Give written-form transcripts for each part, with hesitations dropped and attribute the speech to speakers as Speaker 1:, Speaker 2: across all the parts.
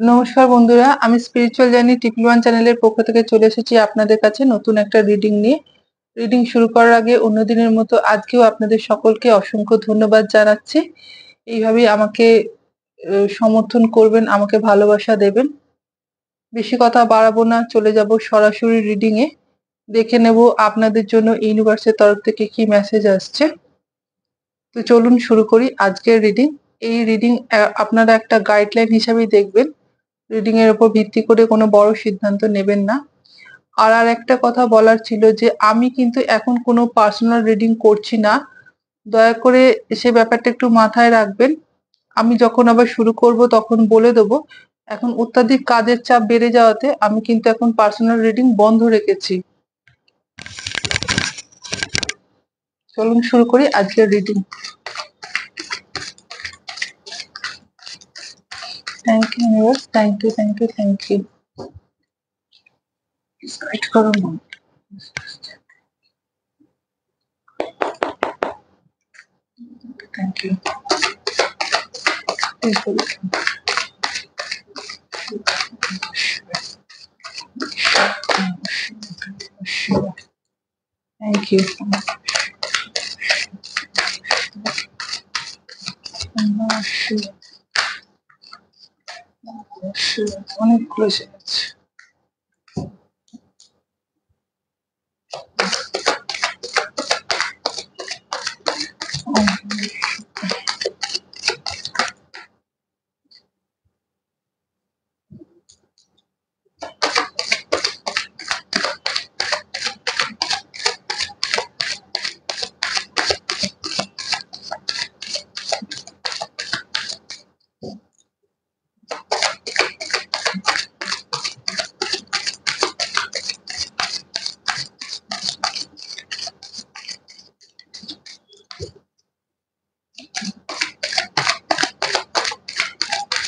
Speaker 1: নমস্কার বন্ধুরা, আমি স্পিরিচুয়াল জার্নি ট্রিপল ওয়ান চ্যানেলের পক্ষ থেকে চলে এসেছি আপনাদের কাছে নতুন একটা রিডিং নিয়ে। রিডিং শুরু করার আগে অন্যদিনের মতো আজকেও আপনাদের সকলকে অসংখ্য ধন্যবাদ জানাচ্ছি। এইভাবেই আমাকে সমর্থন করবেন, আমাকে ভালোবাসা দেবেন। বেশি কথা বাড়াবো না, চলে যাব সরাসরি রিডিং এ। দেখে নেব আপনাদের জন্য ইউনিভার্সের তরফ থেকে কি মেসেজ আসছে। তো চলুন শুরু করি আজকের রিডিং। এই রিডিং আপনারা একটা গাইডলাইন হিসাবেই দেখবেন। রিডিং এর উপর ভিত্তি করে কোনো বড় সিদ্ধান্ত নেবেন না। আর একটা কথা বলার ছিল যে আমি কিন্তু এখন কোনো পার্সোনাল রিডিং করছি না। দয়া করে সে ব্যাপারটা একটু মাথায় রাখবেন। আমি যখন আবার শুরু করব তখন বলে দেবো। এখন অত্যাধিক কাজের চাপ বেড়ে যাওয়াতে আমি কিন্তু এখন পার্সোনাল রিডিং বন্ধ রেখেছি। চলুন শুরু করি আজকের reading. Thank you universe, thank you, thank you, thank you. Guide করুন। Thank you. প্লিজ বলুন। Thank you. অনেকগুলো আছে।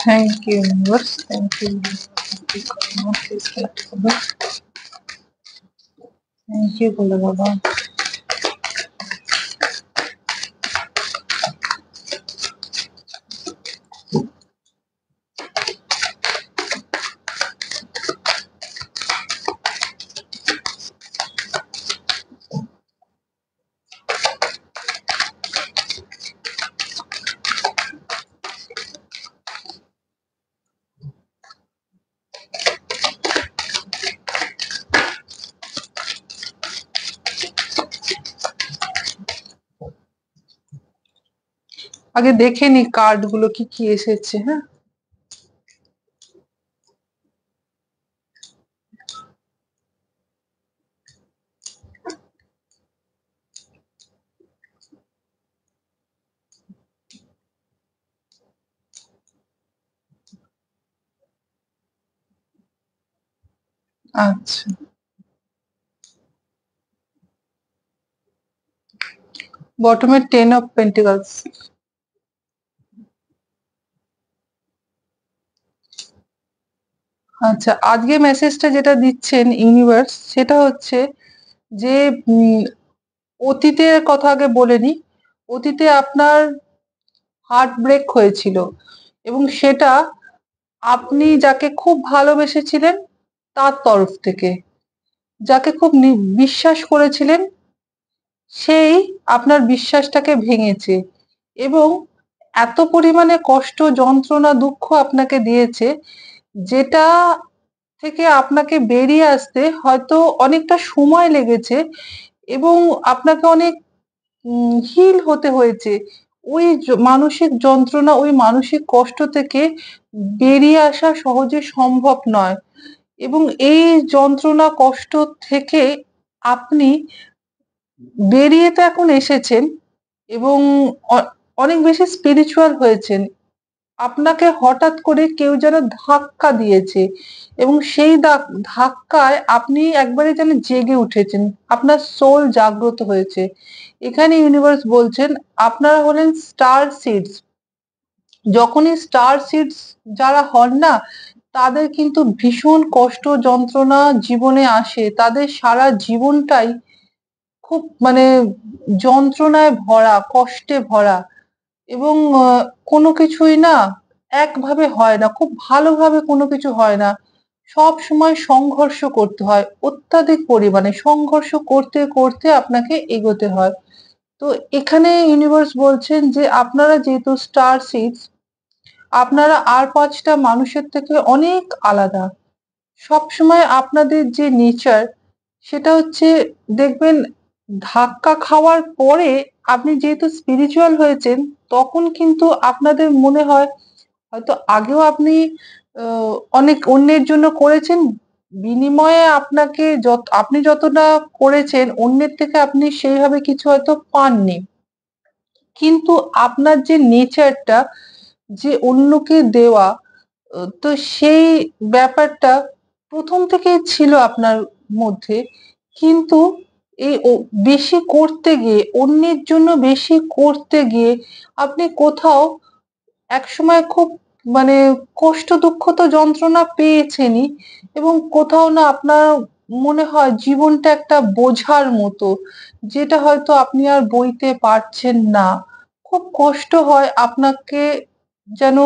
Speaker 1: Thank you, universe. Thank you. Thank you, Bhola Baba. আগে দেখে নি কার্ড গুলো কি কি এসেছে। হ্যাঁ, আচ্ছা। বটমে 10 অফ পেন্টিকলস। আচ্ছা, আজকে মেসেজটা যেটা দিচ্ছেন ইউনিভার্স সেটা হচ্ছে যে অতীতের কথা আগে বলে নি। অতীতে আপনার হার্ট ব্রেক হয়েছিল এবং সেটা আপনি যাকে খুব ভালোবেসেছিলেন তার তরফ থেকে। যাকে খুব বিশ্বাস করেছিলেন সেই আপনার বিশ্বাসটাকে ভেঙেছে এবং এত পরিমাণে কষ্ট, যন্ত্রণা, দুঃখ আপনাকে দিয়েছে যেটা থেকে আপনাকে বেরিয়ে আসতে হয়তো অনেকটা সময় লেগেছে এবং আপনাকে অনেক হিল হতে হয়েছে। ওই মানসিক যন্ত্রণা, ওই মানসিক কষ্ট থেকে বেরিয়ে আসা সহজে সম্ভব নয় এবং এই যন্ত্রণা, কষ্ট থেকে আপনি বেরিয়ে তো এখন এসেছেন এবং অনেক বেশি স্পিরিচুয়াল হয়েছেন। আপনাকে হঠাৎ করে কেউ যেন ধাক্কা দিয়েছে এবং সেই ধাক্কায় আপনি একবারে যেন জেগে উঠেছেন। আপনার সোল জাগ্রত হয়েছে। এখানে ইউনিভার্স বলছেন আপনারা হলেন স্টার সিডস। যখনই স্টার সিডস যারা হন না তাদের কিন্তু ভীষণ কষ্ট, যন্ত্রণা জীবনে আসে। তাদের সারা জীবনটাই খুব যন্ত্রণায় ভরা, কষ্টে ভরা এবং কোনো কিছুই না একভাবে হয় না, খুব ভালোভাবে কোনো কিছু হয় না। সবসময় সংঘর্ষ করতে হয়। অত্যাধিক পরিমাণে সংঘর্ষ করতে, করতে আপনাকে এগোতে হয়। তো এখানে ইউনিভার্স বলছেন যে আপনারা যেহেতু স্টার সিডস, আপনারা আর ৫ টা মানুষের থেকে অনেক আলাদা। সবসময় আপনাদের যে নেচার সেটা হচ্ছে দেখবেন ধাক্কা খাওয়ার পরে আপনি যেহেতু স্পিরিচুয়াল হয়েছেন, তখন কিন্তু আপনাদের মনে হয় হয়তো আগেও আপনি আ অনেক অন্যের জন্য করেছেন। বিনিময়ে আপনাকে আপনি যতটা করেছেন অন্যের থেকে আপনি সেইভাবে কিছু হয়তো পাননি। কিন্তু আপনার যে নেচারটা যে অন্যকে দেওয়া, তো সেই ব্যাপারটা ১ম থেকেই ছিল আপনার মধ্যে। কিন্তু এই বেশি করতে গিয়ে, অন্যের জন্য বেশি করতে গিয়ে আপনি কোথাও একসময় খুব মানে কষ্ট, দুঃখ তো যন্ত্রণা পেয়েছেনই এবং কোথাও না আপনার মনে হয় জীবনটা একটা বোঝার মতো, যেটা হয়তো আপনি আর বইতে পারছেন না। খুব কষ্ট হয় আপনাকে যেন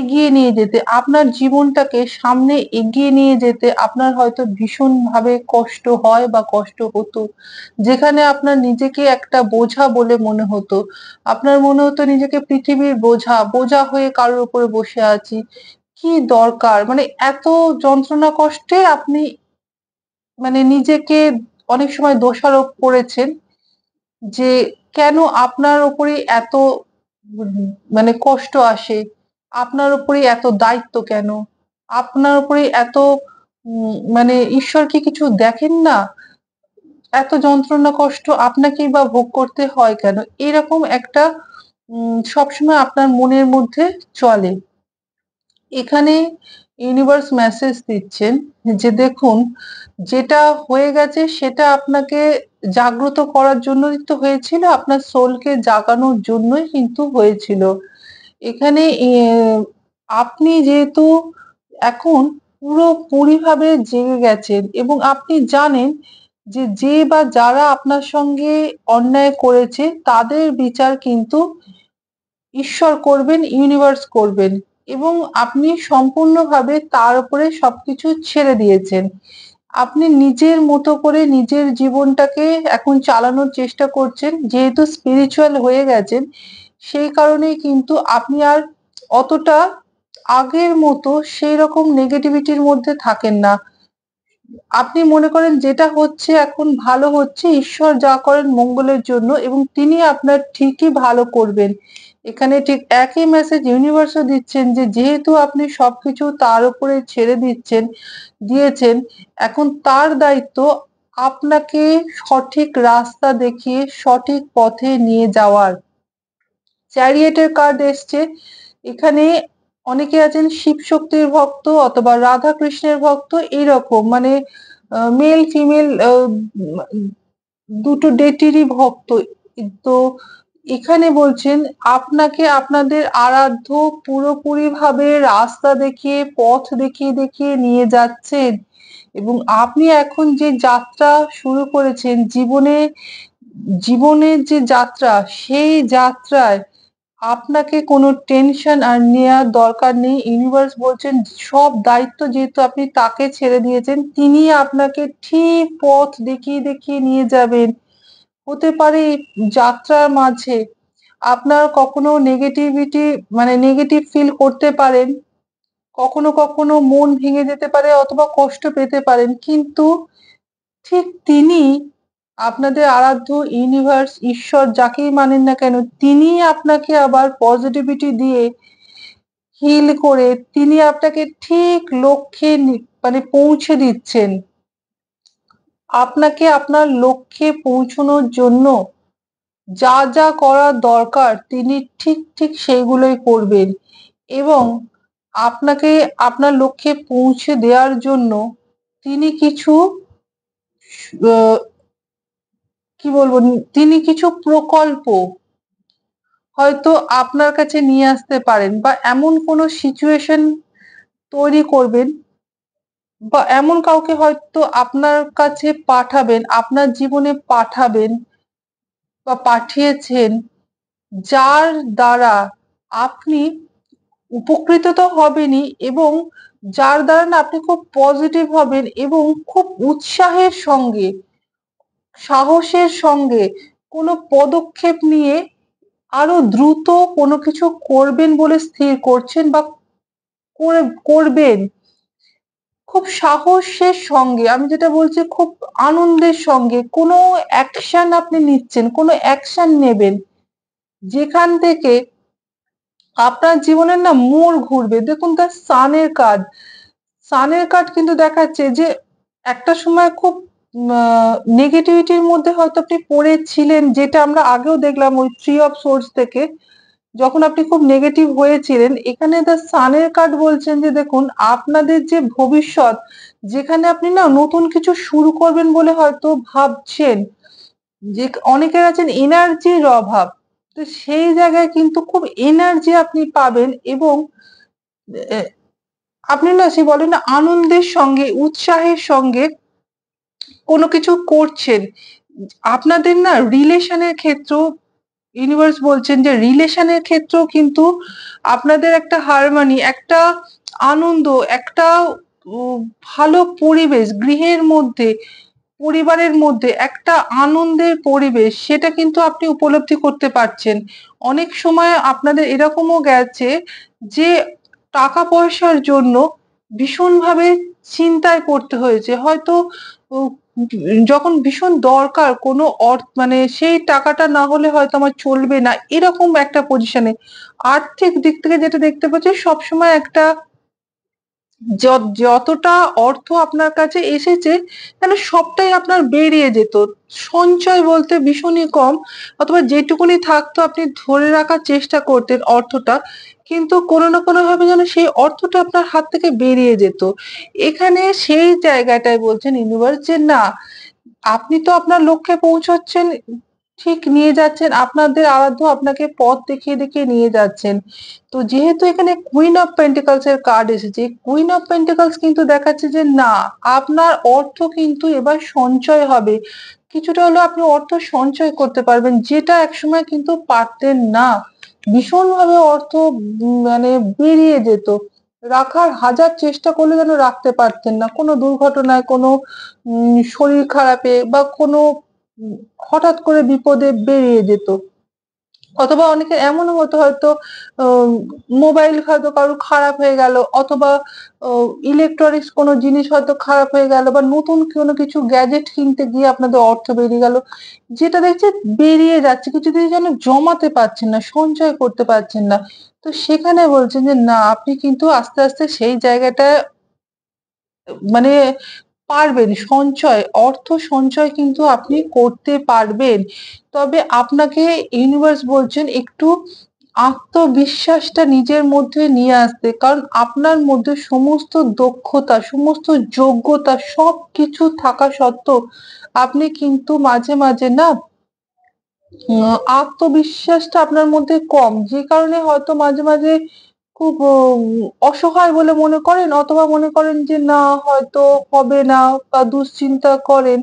Speaker 1: এগিয়ে নিয়ে যেতে, আপনার জীবনটাকে সামনে এগিয়ে নিয়ে যেতে আপনার হয়তো ভীষণভাবে কষ্ট হয় বা কষ্ট হতো। যেখানে আপনার নিজেকে একটা বোঝা বলে মনে হতো। আপনার মনে হতো নিজেকে পৃথিবীর বোঝা, বোঝা হয়ে কারোর উপরে বসে আছি। কি দরকার? মানে এত যন্ত্রণা কষ্টে আপনি মানে নিজেকে অনেক সময় দোষারোপ করেছেন যে কেন আপনার উপরেই এত উম মানে কষ্ট আসে? আপনার উপরেই এত দায়িত্ব কেন? আপনার উপরেই এত মানে ঈশ্বর কি কিছু দেখেন না? এত যন্ত্রণা কষ্ট আপনাকেই বা ভোগ করতে হয় কেন? এরকম একটা সবসময় আপনার মনের মধ্যে চলে। এখানে ইউনিভার্স মেসেজ দিচ্ছেন যে দেখুন, যেটা হয়ে গেছে সেটা আপনাকে জাগ্রত করার জন্যই তো হয়েছিল। আপনার সোলকে জাগানোর জন্যই কিন্তু হয়েছিল। এখানে আপনি যেহেতু এখন পুরোপুরিভাবে জেগে গেছেন এবং আপনি জানেন যে বা যারা আপনার সঙ্গে অন্যায় করেছে তাদের বিচার কিন্তু ঈশ্বর করবেন, ইউনিভার্স করবেন এবং আপনি সম্পূর্ণভাবে তার উপরে সবকিছু ছেড়ে দিয়েছেন। আপনি নিজের মতো করে নিজের জীবনটাকে এখন চালানোর চেষ্টা করছেন। যেহেতু স্পিরিচুয়াল হয়ে গেছেন, সেই কারণেই কিন্তু আপনি আর অতটা আগের মতো সেইরকম নেগেটিভিটির মধ্যে থাকেন না। আপনি মনে করেন যেটা হচ্ছে এখন ভালো হচ্ছে, ঈশ্বর যা করেন মঙ্গলের জন্য এবং তিনি আপনার ঠিকই ভালো করবেন। এখানে ঠিক একই মেসেজ ইউনিভার্সও দিচ্ছেন যে যেহেতু আপনি সবকিছু তার উপরে ছেড়ে দিয়েছেন, এখন তার দায়িত্ব আপনাকে সঠিক রাস্তা দেখিয়ে সঠিক পথে নিয়ে যাওয়ার। চ্যারিয়েটের কার্ড এসছে। এখানে অনেকে আছেন শিব শক্তির ভক্ত অথবা রাধা কৃষ্ণের ভক্ত এইরকম মানে মেল ফিমেল দুটো ডেটেরই ভক্ত। তো এখানে বলছেন আপনাকে আপনাদের আরাধ্য পুরোপুরিভাবে রাস্তা দেখিয়ে, পথ দেখিয়ে, দেখিয়ে নিয়ে যাচ্ছেন এবং আপনি এখন যে যাত্রা শুরু করেছেন জীবনের যে যাত্রা, সেই যাত্রায় আপনাকে কোনো টেনশন আর নেয়ার দরকার নেই। ইউনিভার্স বলছেন সব দায়িত্ব যেহেতু আপনি তাকে ছেড়ে দিয়েছেন, তিনি আপনাকে ঠিক পথ দেখিয়ে, দেখিয়ে নিয়ে যাবেন। হতে পারে এই যাত্রার মাঝে আপনার কখনো নেগেটিভিটি মানে নেগেটিভ ফিল করতে পারেন। কখনো, কখনো মন ভেঙে যেতে পারে অথবা কষ্ট পেতে পারেন। কিন্তু ঠিক তিনি আপনাদের আরাধ্য ইউনিভার্স, ঈশ্বর যাকেই মানেন না কেন, তিনিই আপনাকে আবার পজিটিভিটি দিয়ে হিল করে তিনি আপনাকে ঠিক লক্ষ্যে মানে পৌঁছে দিচ্ছেন। আপনাকে আপনার লক্ষ্যে পৌঁছানোর জন্য যা, যা করা দরকার তিনি ঠিক, ঠিক সেইগুলোই করবেন এবং আপনাকে আপনার লক্ষ্যে পৌঁছে দেওয়ার জন্য তিনি কিছু আ কি বলবো? তিনি কিছু প্রকল্প হয়তো আপনার কাছে নিয়ে আসতে পারেন বা এমন কোনো সিচুয়েশন তৈরি করবেন বা এমন কাউকে হয়তো আপনার কাছে পাঠাবেন, আপনার জীবনে পাঠাবেন বা পাঠিয়েছেন, যার দ্বারা আপনি উপকৃত তো হবেনই, এবং যার দ্বারা না আপনি খুব পজিটিভ হবেন এবং খুব উৎসাহের সঙ্গে, সাহসের সঙ্গে কোনো পদক্ষেপ নিয়ে আরো দ্রুত কোনো কিছু করবেন বলে স্থির করছেন বা করবেন। খুব সাহসের সঙ্গে, আমি যেটা বলছি খুব আনন্দের সঙ্গে কোনো অ্যাকশন আপনি নিচ্ছেন, কোনো অ্যাকশন নেবেন, যেখান থেকে আপনার জীবনের না মোড় ঘুরবে। দেখুন তার সানের কার্ড কিন্তু দেখাচ্ছে যে একটা সময় খুব নেগেটিভিটির মধ্যে হয়তো আপনি পড়েছিলেন, যেটা আমরা আগেও দেখলাম ওই থ্রি অফ সোর্স থেকে, যখন আপনি খুব নেগেটিভ হয়েছিলেন। এখানে দ্য সানের কার্ড বলছেন যে দেখুন আপনাদের যে ভবিষ্যৎ, যেখানে আপনি না নতুন কিছু শুরু করবেন বলে হয়তো ভাবছেন, যে অনেকের আছেন এনার্জির অভাব, তো সেই জায়গায় কিন্তু খুব এনার্জি আপনি পাবেন, এবং আহ, আপনি না সে বলেন না আনন্দের সঙ্গে উৎসাহের সঙ্গে কোনো কিছু করছেন। আপনাদের না রিলেশনের ক্ষেত্রেও ইউনিভার্স বলছেন যে রিলেশনের ক্ষেত্রেও কিন্তু আপনাদের একটা হারমোনি, একটা আনন্দ, একটা উম, ভালো পরিবেশ গৃহের মধ্যে, পরিবারের মধ্যে একটা আনন্দের পরিবেশ, সেটা কিন্তু আপনি উপলব্ধি করতে পারছেন। অনেক সময় আপনাদের এরকমও গেছে যে টাকা পয়সার জন্য ভীষণভাবে চিন্তায় পড়তে হয়েছে। হয়তো উম যখন ভীষণ দরকার কোনো মানে সেই টাকাটা না হলে হয়তো আমার চলবে না, এরকম একটা পজিশনে আর্থিক দিক থেকে যেটা দেখতে পাচ্ছি সবসময় একটা যতটা অর্থ আপনার কাছে এসেছে যেন সবটাই আপনার বেরিয়ে যেত। সঞ্চয় বলতে ভীষণই কম, অথবা যেটুকুনি থাকতো আপনি ধরে রাখার চেষ্টা করতেন অর্থটা, কিন্তু কোনো না কোনো ভাবে যেন সেই অর্থটা আপনার হাত থেকে বেরিয়ে যেত। এখানে সেই জায়গাটায় বলছেন ইউনিভার্স যে না, আপনি তো আপনার লক্ষ্যে পৌঁছচ্ছেন, ঠিক নিয়ে যাচ্ছেন, আপনাদের আরাধ্য আপনাকে পথ দেখিয়ে দেখিয়ে নিয়ে যাচ্ছেন। তো যেহেতু এখানে কুইন অফ পেন্টিকলস এর কার্ড এসেছে, কুইন অফ পেন্টিকলস কিন্তু দেখাচ্ছে যে না, আপনার অর্থ কিন্তু এবার সঞ্চয় হবে। কিছুটা হলেও আপনি অর্থ সঞ্চয় করতে পারবেন, যেটা একসময় কিন্তু পারতেন না। ভীষণভাবে অর্থ মানে বেরিয়ে যেত, রাখার হাজার চেষ্টা করলে যেন রাখতে পারতেন না, কোনো দুর্ঘটনায়, কোনো শরীর খারাপে বা কোনো উম হঠাৎ করে বিপদে বেরিয়ে যেত। অথবা অনেকের এমনও হতো হয়তো মোবাইল হয়তো কারোর খারাপ হয়ে গেল, অথবা ইলেকট্রনিক্স কোনো জিনিস হয়তো খারাপ হয়ে গেল, বা নতুন কোনো কিছু গ্যাজেট কিনতে গিয়ে আপনাদের অর্থ বেরিয়ে গেল, যেটা দেখছে বেরিয়ে যাচ্ছে, কিছুতেই যেন জমাতে পারছেন না, সঞ্চয় করতে পারছেন না। তো সেখানে বলছেন যে না, আপনি কিন্তু আস্তে আস্তে সেই জায়গাটায় মানে পারবেন, অর্থ সঞ্চয় কিন্তু আপনি করতে পারবেন। তবে আপনাকে ইউনিভার্স বলছেন একটু আত্মবিশ্বাসটা নিজের মধ্যে নিয়ে আসতে। কারণ আপনার মধ্যে সমস্ত দক্ষতা, সমস্ত যোগ্যতা সবকিছু থাকা সত্ত্বেও আপনি কিন্তু মাঝে, মাঝে না আত্মবিশ্বাসটা আপনার মধ্যে কম। যে কারণে হয়তো মাঝে, মাঝে খুব অসহায় বলে মনে করেন, অথবা মনে করেন যে না হয়তো হবে না, বা দুশ্চিন্তা করেন।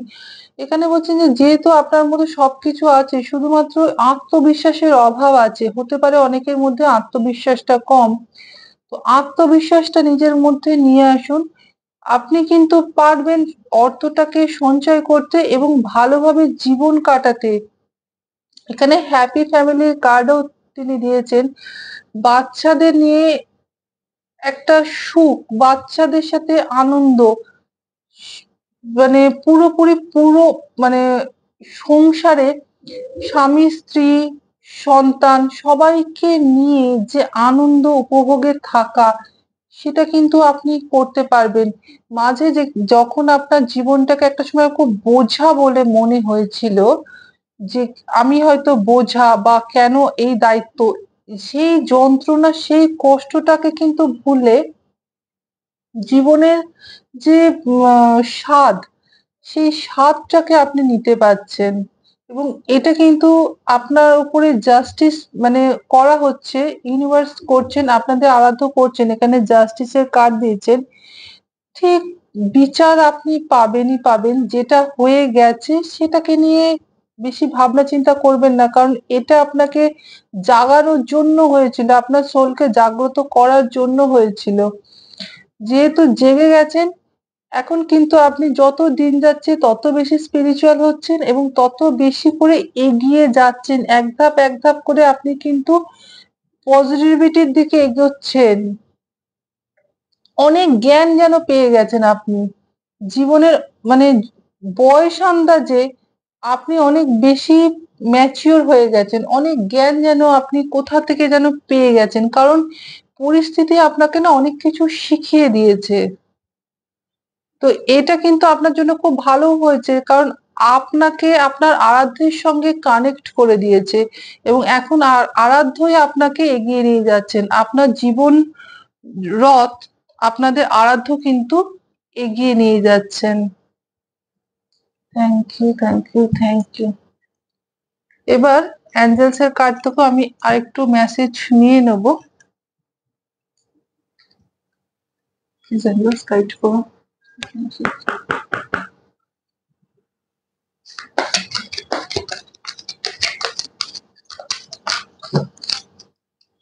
Speaker 1: এখানে বলছেন যে যেহেতু আপনার মধ্যে সবকিছু আছে, শুধুমাত্র আত্মবিশ্বাসের অভাব আছে। হতে পারে অনেকের মধ্যে আত্মবিশ্বাসটা কম। তো আত্মবিশ্বাসটা নিজের মধ্যে নিয়ে আসুন। আপনি কিন্তু পারবেন অর্থটাকে সঞ্চয় করতে এবং ভালোভাবে জীবন কাটাতে। এখানে হ্যাপি ফ্যামিলির কার্ডও তিনি দিয়েছেন। বাচ্চাদের নিয়ে একটা সুখ, বাচ্চাদের সাথে আনন্দ, মানে পুরো মানে সংসারে স্বামী, স্ত্রী, সন্তান সবাইকে নিয়ে যে আনন্দ উপভোগে থাকা, সেটা কিন্তু আপনি করতে পারবেন। মাঝে যে যখন আপনার জীবনটাকে একটা সময় খুব বোঝা বলে মনে হয়েছিল, যে আমি হয়তো বোঝা বা কেন এই দায়িত্ব, সেই যন্ত্রণা, সেই কষ্টটাকে কিন্তু ভুলে জীবনের যে স্বাদ, সেই স্বাদটাকে আপনি নিতে পারছেন। এবং এটা কিন্তু আপনার উপরে জাস্টিস মানে করা হচ্ছে, ইউনিভার্স করছেন, আপনাদের আরাধ্য করছেন, এখানে জাস্টিসের কার্ড দিয়েছেন। ঠিক বিচার আপনি পাবেনই পাবেন, যেটা হয়ে গেছে সেটাকে নিয়ে বেশি ভাবনা চিন্তা করবেন না, কারণ এটা আপনাকে জাগানোর জন্য হয়েছিল, আপনার সোলকে জাগ্রত করার জন্য হয়েছিল। যেহেতু জেগে গেছেন, এখন কিন্তু আপনি যত দিন যাচ্ছে তত বেশি স্পিরিচুয়াল হচ্ছেন এবং তত বেশি করে এগিয়ে যাচ্ছেন। এক ধাপ এক ধাপ করে আপনি কিন্তু পজিটিভিটির দিকে এগোচ্ছেন। অনেক জ্ঞান যেন পেয়ে গেছেন আপনি। জীবনের মানে বয়স আন্দাজে আপনি অনেক বেশি ম্যাচিওর হয়ে গেছেন। অনেক জ্ঞান যেন আপনি কোথা থেকে যেন পেয়ে গেছেন। কারণ পরিস্থিতি আপনাকে না অনেক কিছু শিখিয়ে দিয়েছে। তো এটা কিন্তু আপনার জন্য খুব ভালো হয়েছে, কারণ আপনাকে আপনার আরাধ্যের সঙ্গে কানেক্ট করে দিয়েছে এবং এখন আরাধ্যই আপনাকে এগিয়ে নিয়ে যাচ্ছেন। আপনার জীবন রথ আপনাদের আরাধ্য কিন্তু এগিয়ে নিয়ে যাচ্ছেন। Thank you, thank you, thank you. এবার অ্যাঞ্জেলস এর কার্ড থেকে আমি আরেকটু মেসেজ নিয়ে নেব। প্লিজ অ্যাঞ্জেলস গাইড করো।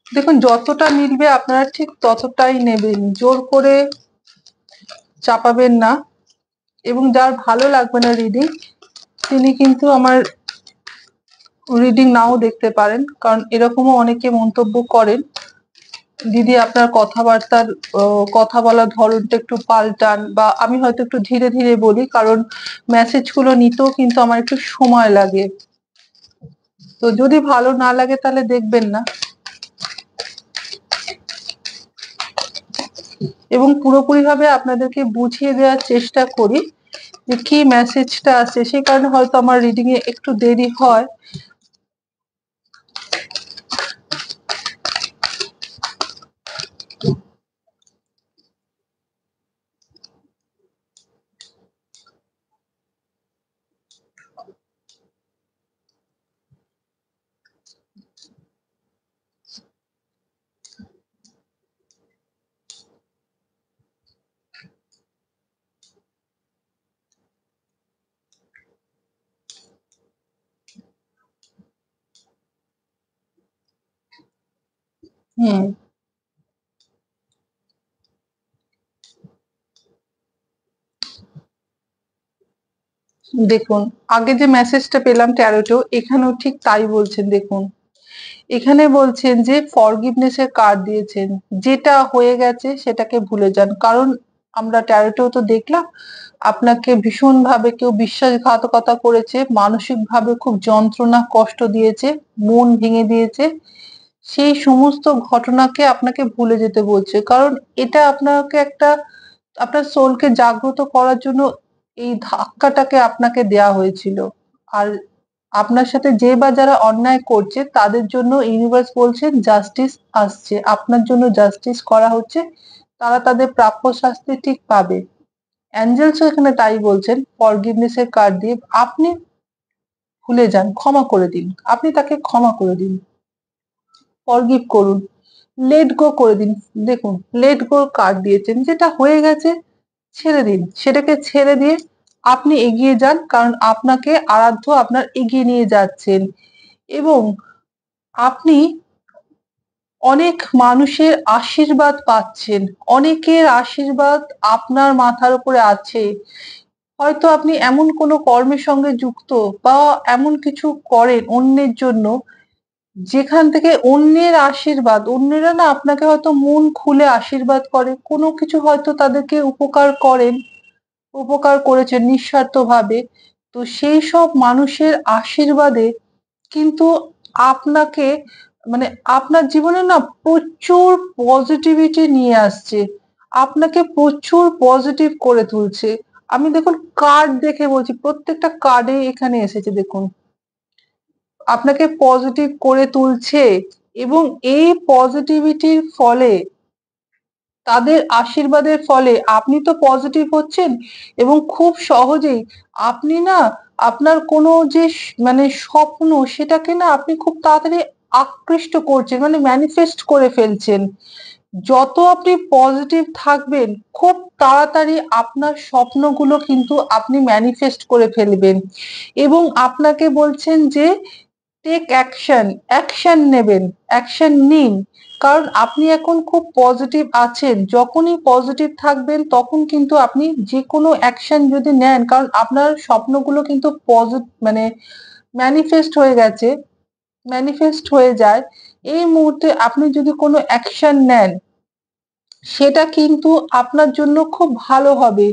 Speaker 1: দেখুন, যতটা মিলবে আপনারা ঠিক ততটাই নেবেন, জোর করে চাপাবেন না। এবং যার ভালো লাগবে না রিডিং, তিনি কিন্তু আমার রিডিং নাও দেখতে পারেন, কারণ এরকমও অনেকে মন্তব্য করেন, দিদি আপনার কথাবার্তার কথা বলার ধরনটা একটু পাল্টান, বা আমি হয়তো একটু ধীরে ধীরে বলি, কারণ মেসেজগুলো নিতেও কিন্তু আমার একটু সময় লাগে। তো যদি ভালো না লাগে তাহলে দেখবেন না। এবং পুরোপুরিভাবে আপনাদেরকে বুঝিয়ে দেওয়ার চেষ্টা করি যে কি মেসেজটা আসছে, সেই কারণে হয়তো আমার রিডিং এ একটু দেরি হয়। হুম, দেখুন, আগে যে মেসেজটা পেলাম ট্যারোটেও, এখানেও ঠিক তাই বলছেন। দেখুন, এখানে বলছেন যে ফরগিভনেস এর কার্ড দিয়েছেন, যেটা হয়ে গেছে সেটাকে ভুলে যান। কারণ আমরা ট্যারোটেও তো দেখলাম আপনাকে ভীষণ ভাবে কেউ বিশ্বাসঘাতকতা করেছে, মানসিক ভাবে খুব যন্ত্রণা কষ্ট দিয়েছে, মন ভেঙে দিয়েছে। সেই সমস্ত ঘটনাকে আপনাকে ভুলে যেতে বলছে, কারণ এটা আপনাকে একটা আপনার সোলকে জাগ্রত করার জন্য এই ধাক্কাটাকে আপনাকে দেয়া হয়েছিল। আর আপনার সাথে যে বা যারা অন্যায় করছে তাদের জন্য ইউনিভার্স বলছেন জাস্টিস আসছে, আপনার জন্য জাস্টিস করা হচ্ছে, তারা তাদের প্রাপ্য শাস্তি ঠিক পাবে। অ্যাঞ্জেলসও এখানে তাই বলছেন, ফরগিভনেস এর কার্ড দিয়ে আপনি ভুলে যান, ক্ষমা করে দিন, আপনি তাকে ক্ষমা করে দিন, ফরগিভ করুন, লেট গো করে দিন। দেখুন, লেট গো কার্ড দিয়েছেন, যেটা হয়ে গেছে ছেড়ে দিন, সেটাকে ছেড়ে দিয়ে আপনি এগিয়ে যান, কারণ আপনাকে আরাধ্য আপনার এগিয়ে নিয়ে যাচ্ছেন। এবং আপনি অনেক মানুষের আশীর্বাদ পাচ্ছেন, অনেকের আশীর্বাদ আপনার মাথার উপরে আছে। হয়তো আপনি এমন কোনো কর্মের সঙ্গে যুক্ত বা এমন কিছু করেন অন্যের জন্য, যেখান থেকে অন্যের আশীর্বাদ, অন্যেরা না আপনাকে হয়তো মন খুলে আশীর্বাদ করে, কোনো কিছু হয়তো তাদেরকে উপকার করেন, উপকার করেছেন নিঃস্বার্থভাবে। তো সেই সব মানুষের আশীর্বাদে কিন্তু আপনাকে মানে আপনার জীবনে না প্রচুর পজিটিভিটি নিয়ে আসছে, আপনাকে প্রচুর পজিটিভ করে তুলছে। আমি দেখুন কার্ড দেখে বলছি, প্রত্যেকটা কার্ডে এখানে এসেছে, দেখুন আপনাকে পজিটিভ করে তুলছে। এবং এই পজিটিভিটির ফলে, তাদের আশীর্বাদের ফলে আপনি তো পজিটিভ হচ্ছেন এবং খুব সহজেই আপনি না আপনার কোনো যে মানে স্বপ্ন, সেটাকে না আপনি খুব তাড়াতাড়ি আকৃষ্ট করছেন, মানে ম্যানিফেস্ট করে ফেলছেন। যত আপনি পজিটিভ থাকবেন খুব তাড়াতাড়ি আপনার স্বপ্নগুলো কিন্তু আপনি ম্যানিফেস্ট করে ফেলবেন। এবং আপনাকে বলছেন যে টেক অ্যাকশন, অ্যাকশন নেবেন, অ্যাকশন নিন। কারণ আপনি এখন খুব পজিটিভ আছেন। যখনই পজিটিভ থাকবেন তখন কিন্তু আপনি যেকোনো অ্যাকশন যদি নেন, কারণ আপনার স্বপ্নগুলো কিন্তু মানে ম্যানিফেস্ট হয়ে গেছে, ম্যানিফেস্ট হয়ে যায়। এই মুহূর্তে আপনি যদি কোনো অ্যাকশন নেন সেটা কিন্তু আপনার জন্য খুব ভালো হবে।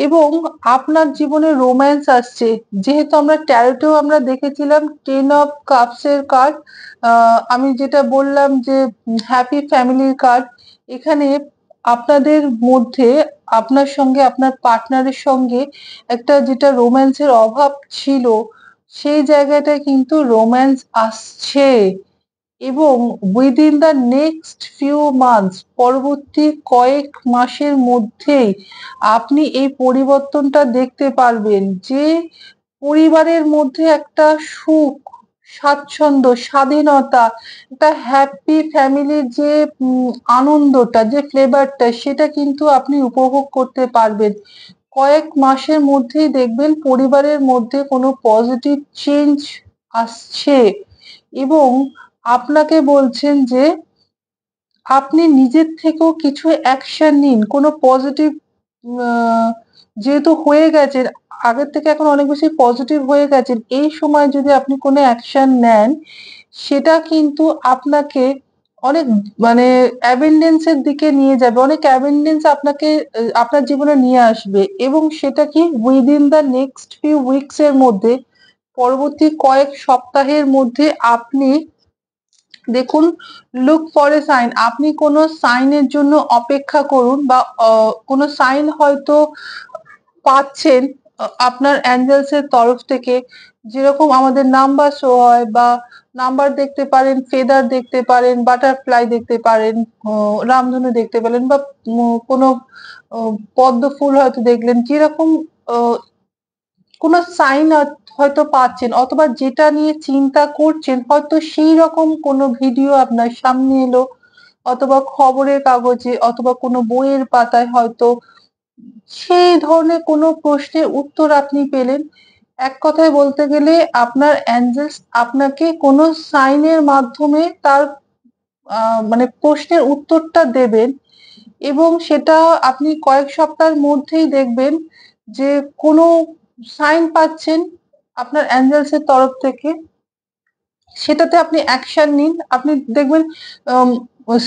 Speaker 1: এবং আপনার জীবনে রোম্যান্স আসছে। যেহেতু আমরা ট্যারোতেও আমরা দেখেছিলাম 10 অফ কাপস এর কার্ড, আমি যেটা বললাম যে হ্যাপি ফ্যামিলির কার্ড। এখানে আপনাদের মধ্যে, আপনার সঙ্গে আপনার পার্টনারের সঙ্গে একটা যেটা রোম্যান্সের অভাব ছিল, সেই জায়গাটায় কিন্তু রোম্যান্স আসছে। এবং within the next few months, পরবর্তী কয়েক মাসের মধ্যেই আপনি এই পরিবর্তনটা দেখতে পারবেন যে পরিবারের মধ্যে একটা সুখ, স্বাচ্ছন্দ্য, স্বাধীনতা, একটা হ্যাপি ফ্যামিলির যে আনন্দটা, যে ফ্লেভারটা, সেটা কিন্তু আপনি উপভোগ করতে পারবেন। কয়েক মাসের মধ্যেই দেখবেন পরিবারের মধ্যে কোনো পজিটিভ চেঞ্জ আসছে। এবং আপনাকে বলছেন যে আপনি নিজের থেকেও কিছু অ্যাকশন নিন। কোনো পজিটিভ যেহেতু হয়ে গেছেন, আগের থেকে এখন অনেক বেশি পজিটিভ হয়ে গেছেন। এই সময় যদি আপনি কোনো অ্যাকশন নেন, সেটা কিন্তু আপনাকে অনেক মানে অ্যাবেন্ডেন্স এর দিকে নিয়ে যাবে। অনেক অ্যাবেন্ডেন্স আপনাকে আপনার জীবনে নিয়ে আসবে। এবং সেটা কি within the next few weeks এর মধ্যে, পরবর্তী কয়েক সপ্তাহের মধ্যে আপনি দেখুন, লুক ফর এ সাইন, আপনি কোনো সাইনের জন্য অপেক্ষা করুন। বা কোনো সাইন হয়তো পাচ্ছেন আপনার অ্যাঞ্জেলস এর তরফ থেকে। যেরকম আমাদের নাম্বার শো হয়, বা নাম্বার দেখতে পারেন, ফেদার দেখতে পারেন, বাটারফ্লাই দেখতে পারেন, রামধনু দেখতে পেলেন, বা কোনো পদ্ম ফুল হয়তো দেখলেন। যেরকম আহ, কোনো সাইন হয়তো পাচ্ছেন, অথবা যেটা নিয়ে চিন্তা করছেন হয়তো সেই রকম কোনো ভিডিও আপনার সামনে এলো, অথবা খবরের কাগজে, অথবা কোনো বইয়ের পাতায় হয়তো সেই ধরনের কোনো প্রশ্নের উত্তর আপনি পেলেন। এক কথায় বলতে গেলে আপনার অ্যাঞ্জেলস আপনাকে কোনো সাইনের মাধ্যমে তার মানে প্রশ্নের উত্তরটা দেবেন। এবং সেটা আপনি কয়েক সপ্তাহের মধ্যেই দেখবেন যে কোনো সাইন পাচ্ছেন আপনার অ্যাঞ্জেলস এর তরফ থেকে, সেটাতে আপনি অ্যাকশন নিন। আপনি দেখবেন,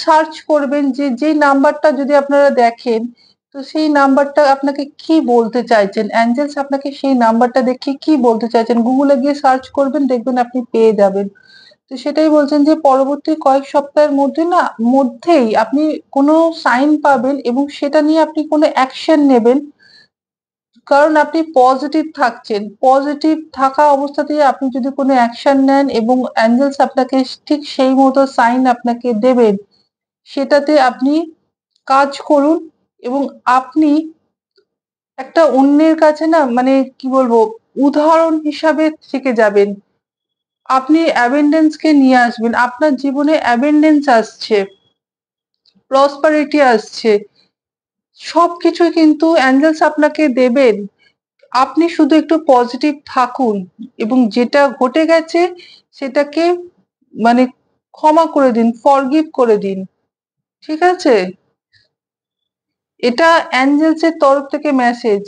Speaker 1: সার্চ করবেন যে যেই নাম্বারটা যদি আপনারা দেখেন, তো সেই নাম্বারটা আপনাকে কি বলতে চাইছেন, অ্যাঞ্জেলস আপনাকে সেই নাম্বারটা দেখে কি বলতে চাইছেন, গুগলে গিয়ে সার্চ করবেন, দেখবেন আপনি পেয়ে যাবেন। তো সেটাই বলছেন যে পরবর্তী কয়েক সপ্তাহের মধ্যেই আপনি কোনো সাইন পাবেন, এবং সেটা নিয়ে আপনি কোনো অ্যাকশন নেবেন। কারণ আপনি পজিটিভ থাকছেন। পজিটিভ থাকা অবস্থাতেই আপনি যদি কোনো অ্যাকশন নেন, এবং অ্যাঞ্জেলস আপনাকে ঠিক সেই মতো সাইন আপনাকে দেবেন। সেটাতে আপনি কাজ করুন। এবং আপনি একটা অন্যের কাছে না, মানে কি বলবো, উদাহরণ হিসাবে থেকে যাবেন। আপনি অ্যাবেন্ডেন্স কে নিয়ে আসবেন। আপনার জীবনে অ্যাবেন্ডেন্স আসছে, প্রসপারিটি আসছে, সবকিছুই কিন্তু অ্যাঞ্জেলস আপনাকে দেবেন। আপনি শুধু একটু পজিটিভ থাকুন, এবং যেটা ঘটে গেছে সেটাকে মানে ক্ষমা করে দিন, ফরগিভ করে দিন। ঠিক আছে? এটা অ্যাঞ্জেলস এর তরফ থেকে message.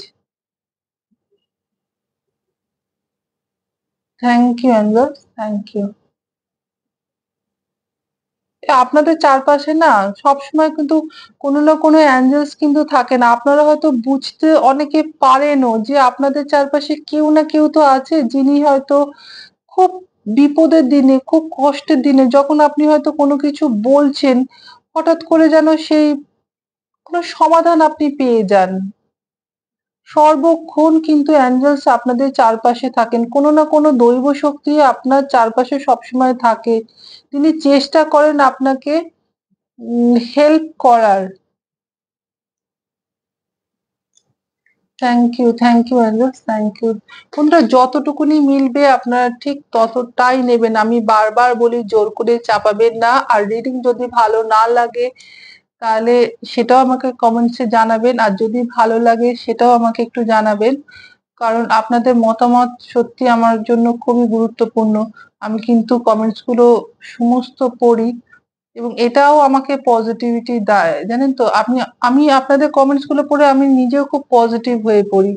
Speaker 1: Thank you angels, thank you. আপনাদের চারপাশে না সবসময় কিন্তু কোনো না কোনো অ্যাঞ্জেলস কিন্তু থাকে না। আপনারা হয়তো বুঝতে অনেকে পারেনও যে আপনাদের চারপাশে কেউ না কেউ তো আছে, যিনি হয়তো খুব বিপদের দিনে, খুব কষ্টের দিনে, যখন আপনি হয়তো কোনো কিছু বলছেন, হঠাৎ করে যেন সেই কোনো সমাধান আপনি পেয়ে যান। সর্বক্ষণ কিন্তু অ্যাঞ্জেলস আপনাদের চারপাশে থাকেন। কোনো না কোনো দৈব শক্তি আপনার চারপাশে সবসময় থাকে। তিনি চেষ্টা করেন আপনাকে হেল্প করার। Thank you angels, thank you. কোনটা যতটুকুনি মিলবে আপনারা ঠিক ততটাই নেবেন। আমি বারবার বলি জোর করে চাপাবেন না। আর রিডিং যদি ভালো না লাগে তাহলে সেটাও আমাকে কমেন্টসে জানাবেন। আর যদি ভালো লাগে সেটাও আমাকে একটু জানাবেন। কারণ আপনাদের মতামত সত্যি আমার জন্য খুবই গুরুত্বপূর্ণ। আমি কিন্তু কমেন্টস গুলো সমস্ত পড়ি এবং এটাও আমাকে পজিটিভিটি দেয়। জানেন তো? আমি আপনাদের কমেন্টস গুলো পড়ে আমি নিজেও খুব পজিটিভ হয়ে পড়ি।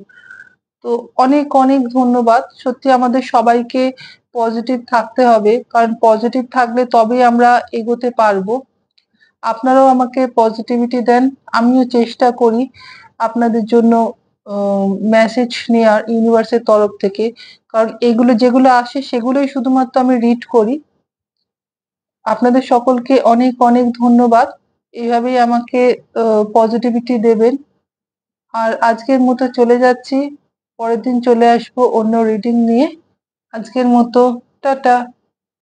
Speaker 1: তো অনেক, অনেক ধন্যবাদ। সত্যি আমাদের সবাইকে পজিটিভ থাকতে হবে। কারণ পজিটিভ থাকলে তবেই আমরা এগোতে পারবো। আপনারাও আমাকে পজিটিভিটি দেন। আমিও চেষ্টা করি আপনাদের জন্য মেসেজ নেয়ার ইউনিভার্সের তরফ থেকে। কারণ এগুলো যেগুলো আসে সেগুলোই শুধুমাত্র আমি রিড করি। আপনাদের সকলকে অনেক, অনেক ধন্যবাদ। এভাবেই আমাকে পজিটিভিটি দেবেন। আর আজকের মতো চলে যাচ্ছি। পরের দিন চলে আসবো অন্য রিডিং নিয়ে। আজকের মতো টাটা।